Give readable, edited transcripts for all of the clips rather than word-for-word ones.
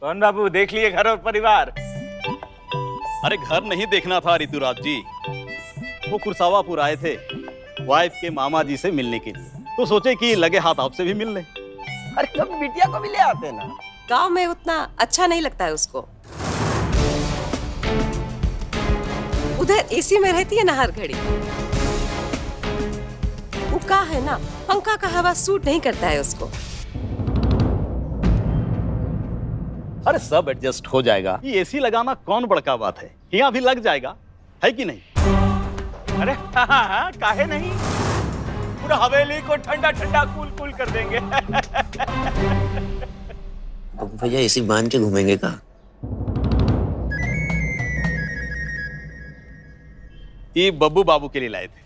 कौन बाबू, देख लिए घर और परिवार? अरे घर नहीं देखना था ऋतुराज जी, वो कुरसावापुर आए थे वाइफ के मामा जी से मिलने के लिए, तो सोचे कि लगे हाथ आपसे भी मिल ले। अरे कब बिटिया को भी ले आते ना। गांव में उतना अच्छा नहीं लगता है उसको। उधर एसी में रहती है ना हर घड़ी। वो का है ना, पंखा का हवा सूट नहीं करता है उसको। अरे सब एडजस्ट हो जाएगा, ये एसी लगाना कौन बड़का बात है, यहाँ भी लग जाएगा, है कि नहीं? अरे हाँ, काहे नहीं, पूरा हवेली को ठंडा ठंडा कूल कूल कर देंगे। अब भैया एसी बांध के घूमेंगे का? ये बब्बू बाबू के लिए लाए थे।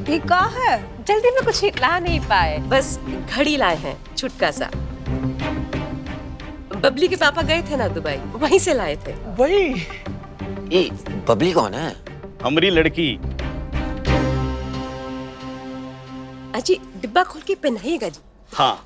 ये का है? जल्दी में कुछ ला नहीं पाए, बस घड़ी लाए हैं छुटका सा। बबली के पापा गए थे ना दुबई, वहीं से लाए थे। वही। ये बबली कौन है? हमारी लड़की। अजी डिब्बा खोल के पहनाइएगा जी। हाँ।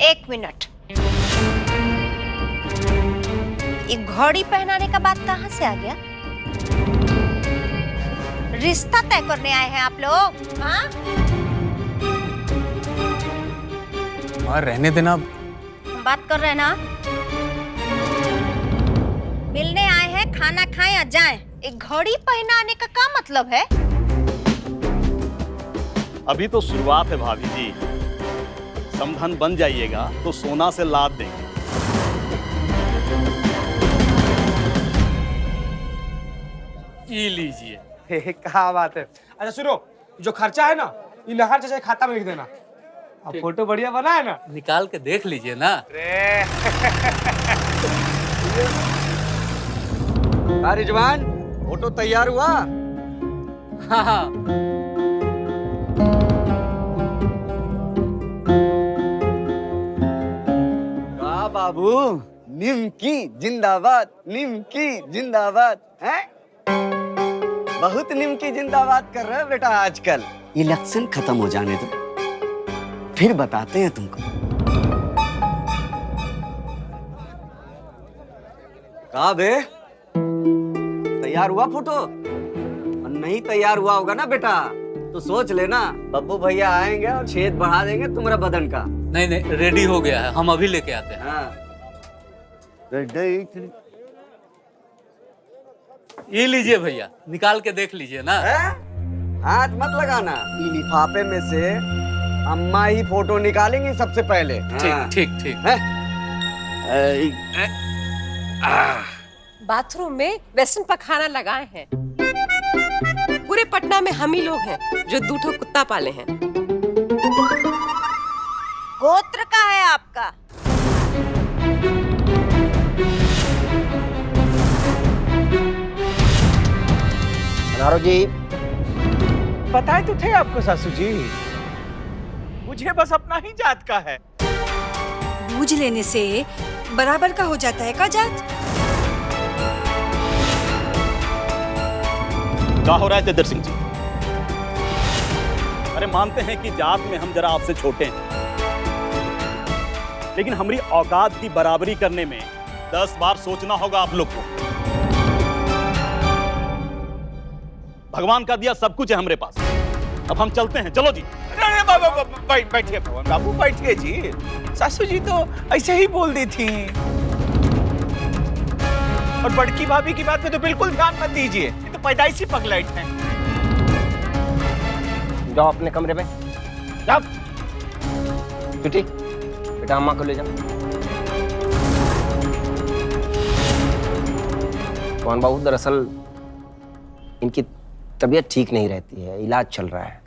एक मिनट, ये घड़ी पहनाने का बात कहाँ से आ गया? रिश्ता तय करने आए हैं आप लोग? हाँ? और रहने देना। हम बात कर रहे हैं ना। मिलने आए हैं, खाना खाएं या जाएं। एक घड़ी पहनाने का क्या मतलब है? अभी तो शुरुआत है भाभी जी, समधन बन जाइएगा तो सोना से लाद देंगे। ये लीजिए। क्या बात है। अच्छा सुनो, जो खर्चा है ना, ये नहर चाचा के खाता में लिख देना। अब फोटो बढ़िया बना है ना? निकाल के देख लीजिए ना। रिजवान, फोटो तैयार हुआ? हाँ हाँ। वाह बाबू, निमकी जिंदाबाद, निमकी जिंदाबाद। हैं? बहुत निमकी जिंदाबाद कर रहे हो बेटा आजकल। इलेक्शन खत्म हो जाने दो, फिर बताते हैं तुमको। कहा बे, तैयार हुआ फोटो? और नहीं तैयार हुआ होगा ना बेटा, तो सोच लेना बब्बू भैया आएंगे और छेद बढ़ा देंगे तुम्हारा बदन का। नहीं नहीं, रेडी हो गया है, हम अभी लेके आते हैं। हाँ। ये लीजिए भैया, निकाल के देख लीजिए ना। हाथ मत लगाना, ये लिफाफे में से अम्मा ही फोटो निकालेंगी सबसे पहले। ठीक ठीक ठीक। बाथरूम में वेस्टर्न पखाना लगाए हैं। पूरे पटना में हम ही लोग हैं जो दूठो कुत्ता पाले हैं। गोत्र का है आपका? नारो जी, बताए तो थे आपको सासू जी, मुझे बस अपना ही जात का है। बूझ लेने से बराबर का हो जाता है का जात? क्या हो रहा है तेदर सिंह जी? अरे मानते हैं कि जात में हम जरा आपसे छोटे हैं, लेकिन हमारी औकात की बराबरी करने में 10 बार सोचना होगा आप लोग को। भगवान का दिया सब कुछ है हमारे पास, अब हम चलते हैं, चलो जी। अरे बैठिए पवन बाबू, बैठिए जी। सासू जी तो ऐसे ही बोल दी थी। और बड़की भाभी की बात में तो बिल्कुल ध्यान मत दीजिए, ये तो पैदाइशी पगलाइट है। जाओ अपने कमरे में जाओ। बेटी, बेटा अम्मा को ले जाओ। पवन बाबू, दरअसल इनकी तबीयत ठीक नहीं रहती है, इलाज चल रहा है।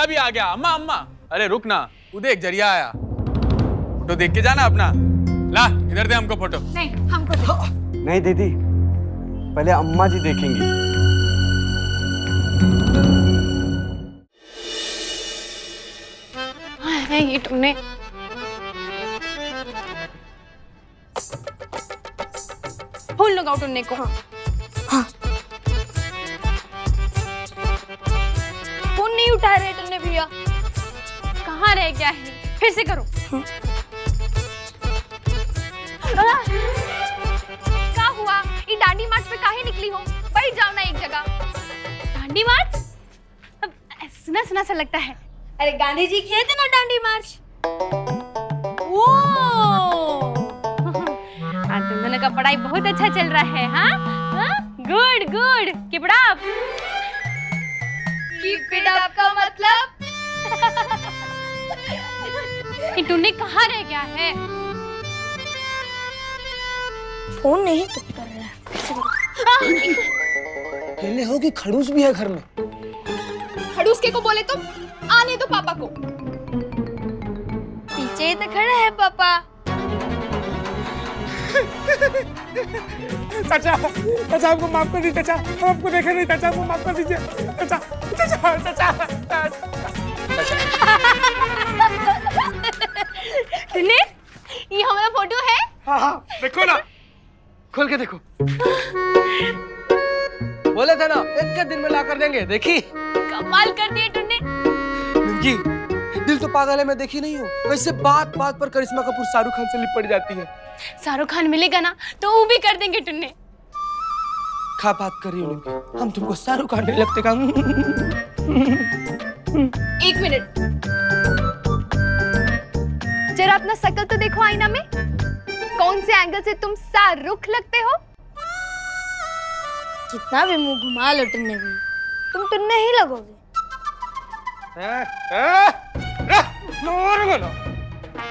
भी आ गया। अम्मा अम्मा, अरे रुक ना, तू देख जरिया आया। फोटो देख के जाना अपना। ला इधर दे हमको फोटो। नहीं, हमको दे। नहीं दीदी, पहले अम्मा जी देखेंगी। है ये तुमने फोन लगाओ टुन्ने को। हाँ। फोन नहीं उठा रहे टुन्ने भैया। कहाँ रह गया है? फिर से करो। क्या हुआ? ये डांडी मार्च पे काहे निकली हो? बैठ जाओ ना एक जगह। डांडी मार्च? अब सुना सुना सा लगता है। अरे गांधी जी किए थे ना डांडी मार्च। तुम दोनों का पढ़ाई बहुत अच्छा चल रहा है। हाँ, good good, keep it up. Keep it up का मतलब? ये टुन्नी कहाँ रह गया है? फोन नहीं पिक कर रहा है। कहने हो कि खड़ूस भी है घर में। खड़ूस के को बोले तो आने दो पापा को। पीछे तो खड़ा है पापा। चाचा, चाचा हमको माफ कर दीजिए। चाचा, हम आपको देखे नहीं। चाचा हमको माफ कर दीजिए। चाचा, चाचा, चाचा। टुन्नी, ये हमारा फोटो है? हाँ हाँ, देखो ना, खोल के देखो। बोले थे ना, एक दिन में ला कर देंगे। देखी, कमाल कर दिए टुन्नी। निमकी, दिल तो पागल है, मैं देखी नहीं हूँ। वैसे बात बात पर करिश्मा कपूर शाहरुख खान से लिपट जाती है। शाहरुख खान मिलेगा ना तो वो भी कर देंगे टुन्नी। क्या बात कर रही हो निमकी? हम तुमको शाहरुख खान नहीं लगते का? एक मिनट, जरा अपना शकल तो देखो आईना में। कौन से एंगल से तुम शाहरुख लगते हो? कितना भी मुंह घुमा लो टुन्ने भी, तुम टुन्ने ही लगोगे।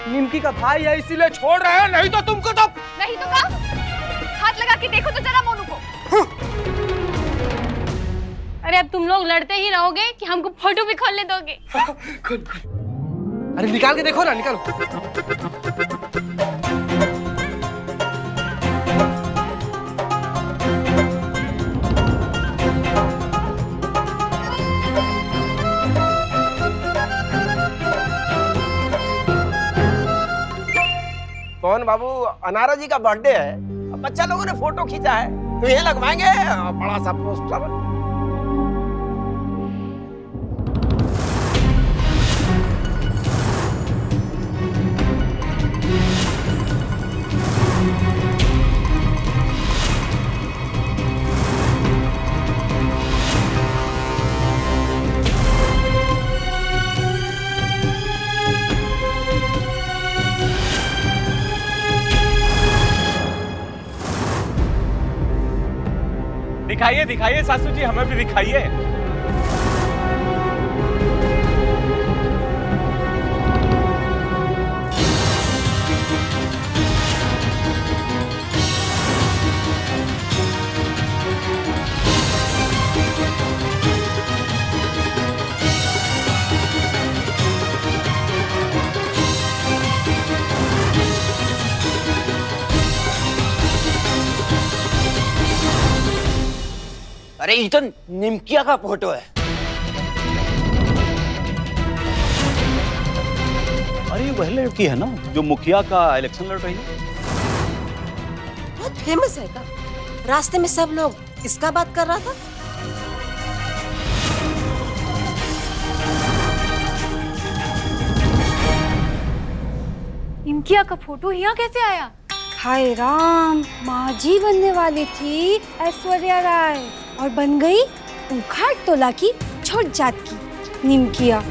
निमकी का भाई है इसीलिए छोड़ रहे हैं, नहीं तो तुमको तो। नहीं तो क्या? हाथ लगा के देखो तो जरा मोनू को। अरे अब तुम लोग लड़ते ही रहोगे कि हमको फोटो भी खोलने दोगे? खोल खोल। अरे निकाल के देखो ना, निकालो। कौन बाबू? अनारा जी का बर्थडे है, अब बच्चा लोगों ने फोटो खींचा है तो ये लगवाएंगे बड़ा सा पोस्टर। दिखाइए दिखाइए सासू जी, हमें भी दिखाइए। अरे ये तो निमकिया का फोटो है। अरे ये वह लड़की है ना जो मुखिया का इलेक्शन लड़ रही है। बहुत फेमस है का? रास्ते में सब लोग इसका बात कर रहा था। निमकिया का फोटो यहाँ कैसे आया? हाय राम, माँ जी बनने वाली थी ऐश्वर्या राय और बन गई उखाड़ तोला की छोट जात की निमकिया।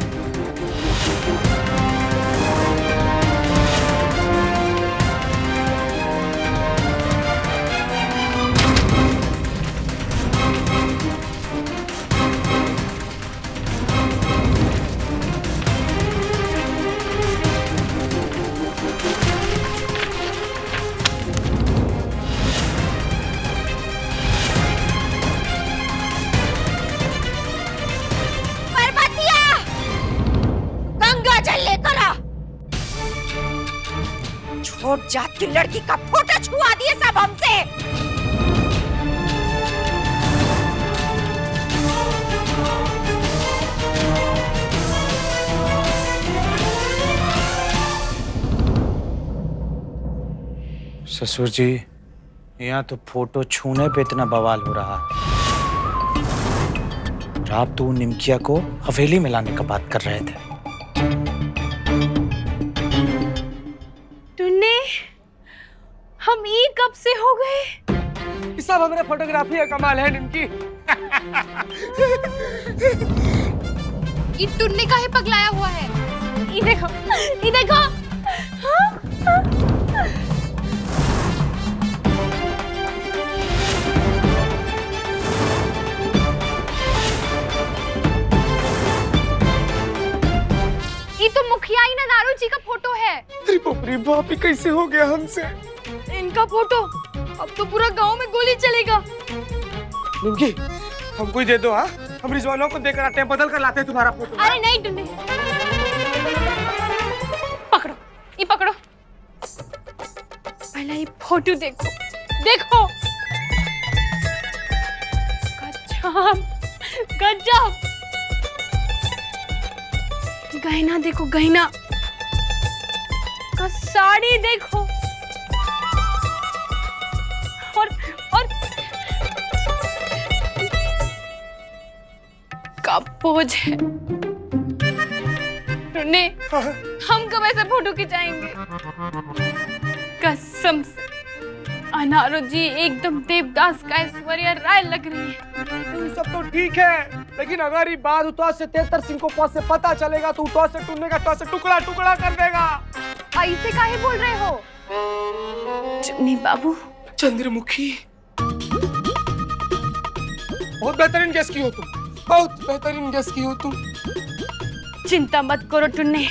छोट जात की लड़की का फोटो छुआ दिए सब हमसे। ससुर जी, यहाँ तो फोटो छूने पे इतना बवाल हो रहा है। आप तो निमकिया को हवेली में लाने का बात कर रहे थे। टुन्ने, हम ये कब से हो गए? ये सब हमारे फोटोग्राफी का कमाल है निमकी। ये टुन्ने का ही पगलाया हुआ है। ये देखो, ये देखो। ये तो मुखिया ही नारू जी का फोटो है। अरे बाप रे बाप, ये कैसे हो गया हमसे? इनका फोटो अब तो पूरा गांव में गोली चलेगा। निमकी, हमको ही दे दो। हाँ, हम रिजवानों को देकर आते हैं, बदल कर लाते हैं तुम्हारा फोटो। अरे नहीं टुन्ने, पकड़ो, ये पकड़ो। पहले ये फोटो देखो, देखो। गजब, गजब। गहना देखो, गहना का साड़ी देखो। और का पोज है। टुन्ने, हम कब ऐसे फोटो खिंचाएंगे? कसम से अनारो जी एकदम देवदास का ऐश्वर्या राय लग रही है। सब तो ठीक है, लेकिन अगर ये बात उतो से 73 सिंह को पास से पता चलेगा तो उतो से टुन्ने का तो से टुकड़ा टुकड़ा कर देगा। ऐसे काहे बोल रहे हो? चुन्नी बाबू, चंद्रमुखी, बहुत बेहतरीन गेस की हो तुम, बहुत बेहतरीन गेस की हो तुम। चिंता मत करो टुन्ने,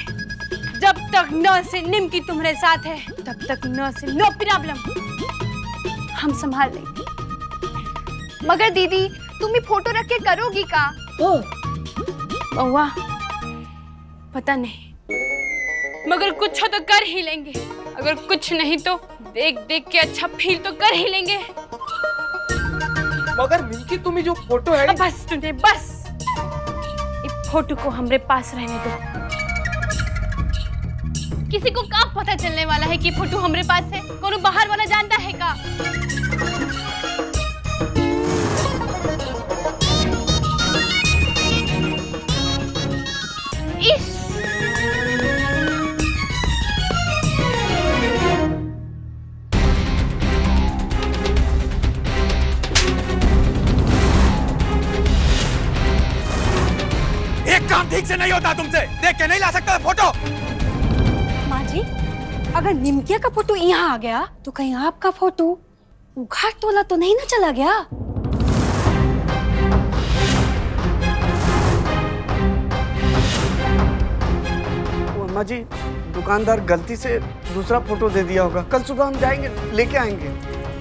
जब तक न से निमकी तुम्हारे साथ है तब तक न से नो प्रॉब्लम, हम संभाल लेंगे। मगर दीदी, तुम ही फोटो रख के करोगी का? बउआ, पता नहीं, मगर कुछ हो तो कर ही लेंगे। अगर कुछ नहीं तो देख देख के अच्छा फील तो कर ही लेंगे। मगर मिल्की, तुम्हें जो फोटो है। बस टुन्ने, बस इस फोटो को हमरे पास रहने दो। किसी को कब पता चलने वाला है कि फोटो हमरे पास है? कोनो बाहर वाला जानता है का? इस एक काम ठीक से नहीं होता तुमसे, देख के नहीं ला सकता फोटो। माँ जी, अगर निमकिया का फोटो यहाँ आ गया तो कहीं आपका फोटो उघाड़ तोला तो नहीं ना चला गया? अम्मा जी, दुकानदार गलती से दूसरा फोटो दे दिया होगा। कल सुबह हम जाएंगे, लेके आएंगे।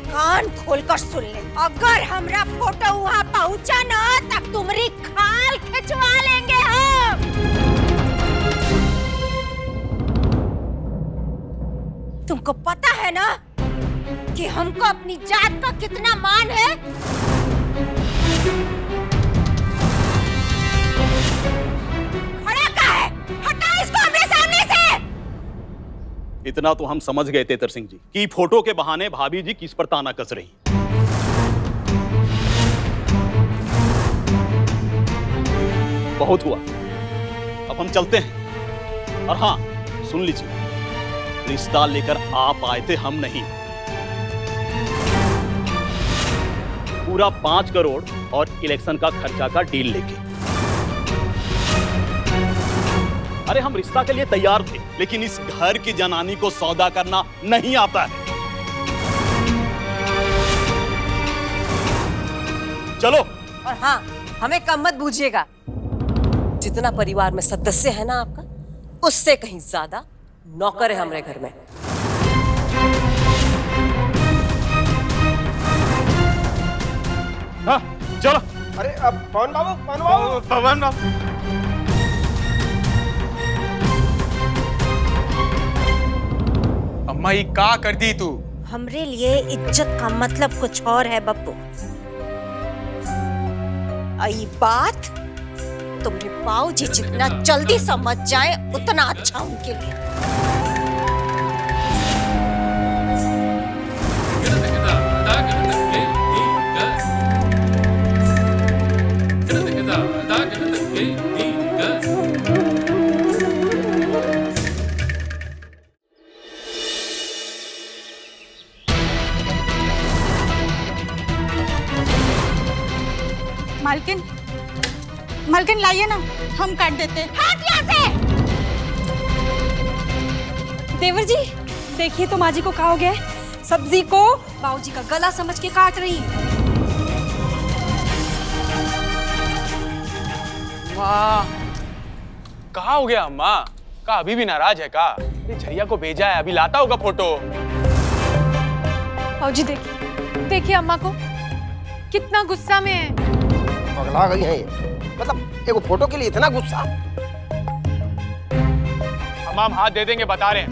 कान खोलकर सुन ले, अगर हमरा फोटो वहाँ पहुँचा ना तब तुम्हारी खाल खिंचवा लेंगे हम। तुमको पता है ना कि हमको अपनी जात का कितना मान है? खड़ा का है? हटा इसको अपने सामने से। इतना तो हम समझ गए तेतर सिंह जी कि फोटो के बहाने भाभी जी किस पर ताना कस रही। बहुत हुआ, अब हम चलते हैं। और हाँ, सुन लीजिए, रिश्ता लेकर आप आए थे, हम नहीं। पूरा 5 करोड़ और इलेक्शन का खर्चा का डील लेके। अरे हम रिश्ता के लिए तैयार थे, लेकिन इस घर की जनानी को सौदा करना नहीं आता है। चलो। और हाँ, हमें कम मत बूझिएगा। जितना परिवार में सदस्य है ना आपका, उससे कहीं ज्यादा नौकर है हमारे घर में। हाँ, चलो। अरे अब पवन बाबू, पवन बाबू, पवन बाबू, अम्मा ये का कर दी तू? हमरे लिए इज्जत का मतलब कुछ और है बब्बू। आई बात तुम्हारे बाबूजी जितना जल्दी समझ जाए उतना अच्छा उनके लिए। मालकिन, मालकिन लाइए ना, हम काट देते। हट यहाँ से! देवर जी देखिए तो माँ जी को कहा हो गया है, सब्जी को बाबूजी का गला समझ के काट रही है। माँ कहाँ हो गया अम्मा? का अभी भी नाराज है का? ये झरिया को भेजा है, अभी लाता होगा फोटो। बाबूजी देखिए, देखिए अम्मा को कितना गुस्सा में है। पगला गई है ये। मतलब एगो फोटो के लिए इतना गुस्सा? हम हाथ दे देंगे, बता रहे हैं।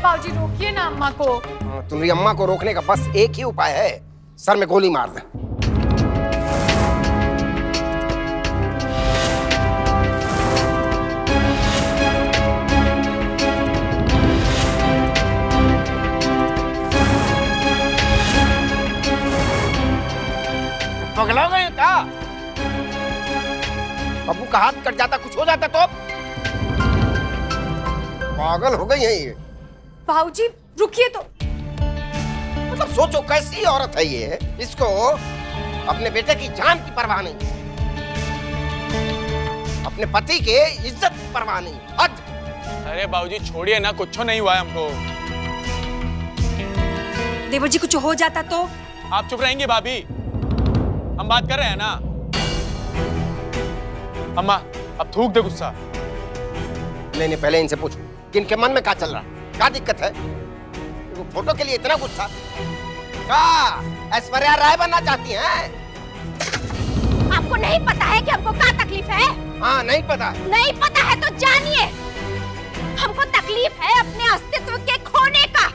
बाबूजी रोकिए ना अम्मा को। तुम्हारी अम्मा को रोकने का बस एक ही उपाय है, सर में गोली मार दे। पगला गए क्या? बब्बू का हाथ कट जाता, कुछ हो जाता तो? पागल हो गई है ये। बाबूजी रुकिए तो। मतलब सोचो कैसी औरत है ये, इसको अपने बेटे की जान की परवाह नहीं, अपने पति के इज्जत की परवाह नहीं। हद। अरे बाबूजी छोड़िए ना, कुछ नहीं हुआ है हमको। देवर जी कुछ हो जाता तो? आप चुप रहेंगे भाभी? हम बात कर रहे हैं ना। अम्मा अब थूक दे गुस्सा। नहीं नहीं, पहले इनसे पूछो कि इनके मन में क्या चल रहा है, क्या दिक्कत है? वो फोटो के लिए इतना गुस्सा? क्या ऐश्वर्या राय बनना चाहती हैं? आपको नहीं पता है कि हमको क्या तकलीफ है? हाँ नहीं पता। नहीं पता है तो जानिए, हमको तकलीफ है अपने अस्तित्व के खोने का,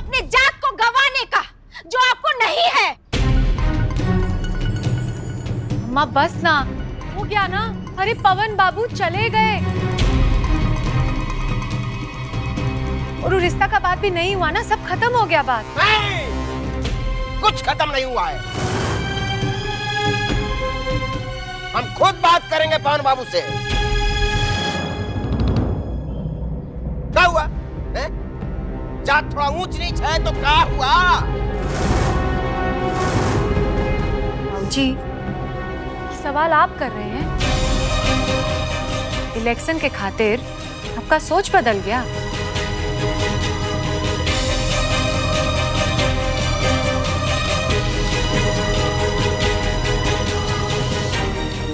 अपने जात को गंवाने का, जो आपको नहीं है। अम्मा बस ना, हो गया ना। अरे पवन बाबू चले गए और वो रिश्ता का बात भी नहीं हुआ ना, सब खत्म हो गया बात। नहीं, कुछ खत्म नहीं हुआ है। हम खुद बात करेंगे पवन बाबू से। क्या हुआ है? जात थोड़ा ऊंच नीच है तो क्या हुआ? जी सवाल आप कर रहे हैं? इलेक्शन के खातिर आपका सोच बदल गया?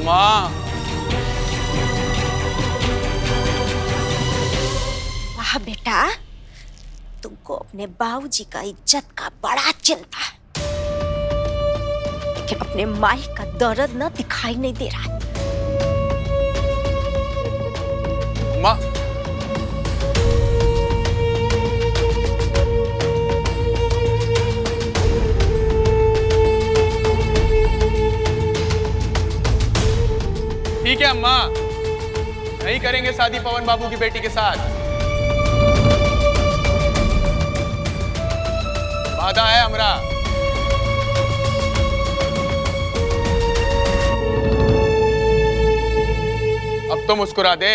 माँ वाह बेटा, तुमको अपने बाबूजी का इज्जत का बड़ा चिंता है, लेकिन अपने माई का दर्द ना दिखाई नहीं दे रहा है। माँ ठीक है अम्मा, नहीं करेंगे शादी पवन बाबू की बेटी के साथ। वादा है हमरा। अब तो मुस्कुरा दे।